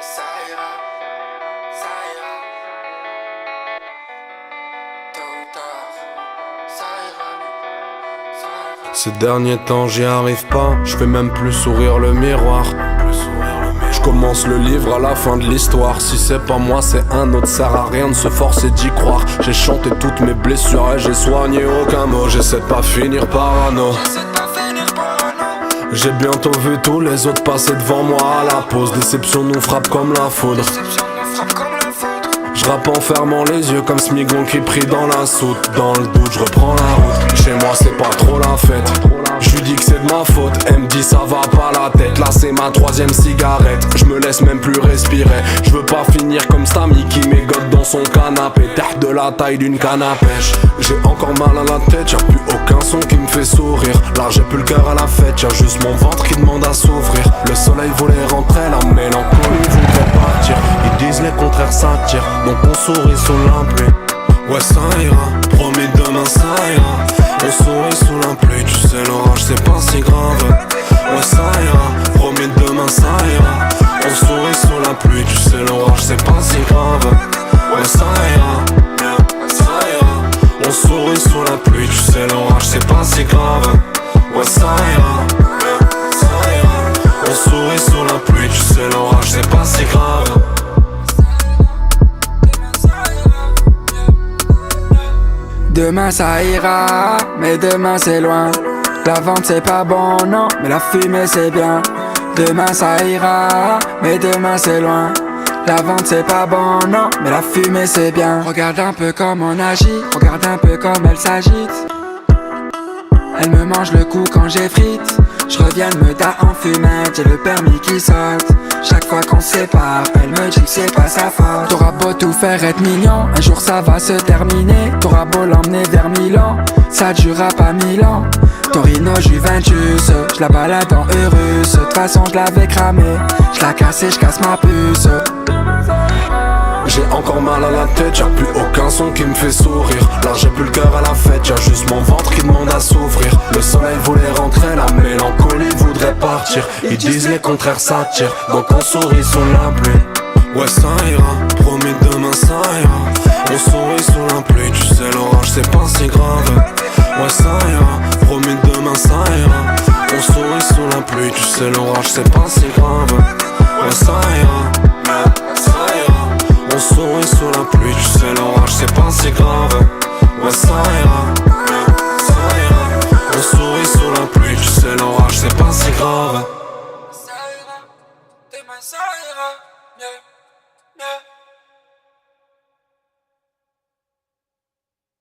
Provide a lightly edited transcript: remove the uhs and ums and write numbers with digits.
Ça ira, ça ira. Tôt ou tard, ça ira. Ces derniers temps j'y arrive pas, je fais même plus sourire le miroir. Je commence le livre à la fin de l'histoire. Si c'est pas moi c'est un autre, sert à rien de se forcer d'y croire. J'ai chanté toutes mes blessures et j'ai soigné aucun mot. J'essaie de pas finir parano. J'ai bientôt vu tous les autres passer devant moi à la pause. Déception nous frappe comme la foudre. Je rappe en fermant les yeux comme Smigon qui prie dans la soute. Dans le doute je reprends la route. Chez moi c'est pas trop la fête. Je lui dis que c'est de ma faute. Elle me dit ça va pas la tête. Là c'est ma troisième cigarette. Je me laisse même plus respirer. Je veux pas finir comme Stamy qui m'égote dans son canapé. Terre de la taille d'une canne à pêche. J'ai encore mal à la tête. Y'a plus aucun son qui me fait sourire. Là j'ai plus le cœur à la fête. Y'a juste mon ventre qui demande à s'ouvrir. Le soleil voulait rentrer, la mélancolie voudrait partir. Ils disent les contraires s'attirent, donc on sourit sous la pluie. Ouais ça ira, promis demain ça ira. On sourit sous la pluie, tu sais l'orage c'est pas si grave. Ouais ça ira, promis demain ça ira. On sourit sous la pluie, tu sais l'orage c'est pas si grave. Ouais ça ira, ça ira. On sourit sous la pluie, tu sais l'orage c'est pas si grave. Ouais ça ira, ça ira. On sourit sous la pluie, tu sais l'orage c'est pas si grave. Demain ça ira, mais demain c'est loin. La vente c'est pas bon, non, mais la fumée c'est bien. Demain ça ira, mais demain c'est loin. La vente c'est pas bon, non, mais la fumée c'est bien. Regarde un peu comme on agit, regarde un peu comme elle s'agite. Elle me mange le cou quand j'effrite. Je reviens de me ta en fumette, j'ai le permis qui saute. Chaque fois qu'on se sépare, elle me dit que c'est pas sa faute. T'auras beau tout faire être mignon, un jour ça va se terminer. T'auras beau l'emmener vers Milan, ça durera pas 1000 ans. Torino Juventus, je la balade en Eurus. De toute façon je l'avais cramé, je la casse et je casse ma puce. J'ai encore mal à la tête, y'a plus aucun son qui me fait sourire. Là j'ai plus le cœur à la fête, y'a juste mon ventre qui demande à s'ouvrir. Le soleil voulait rentrer, la mélancolie voudrait partir. Ils disent les contraires s'attirent, donc on sourit sous la pluie. Ouais ça ira, promis demain ça ira. On sourit sous la pluie, tu sais l'orage c'est pas si grave. Ouais ça ira, promis demain ça ira. On sourit sous la pluie, tu sais l'orage c'est pas si grave. Ouais ça ira, ça ira. On sourit sous la pluie, tu sais l'orage c'est pas si grave. Ouais ça ira, ça ira. On sourit sous la pluie, tu sais l'orage c'est pas si grave. Ça ira, demain ça ira, yeah.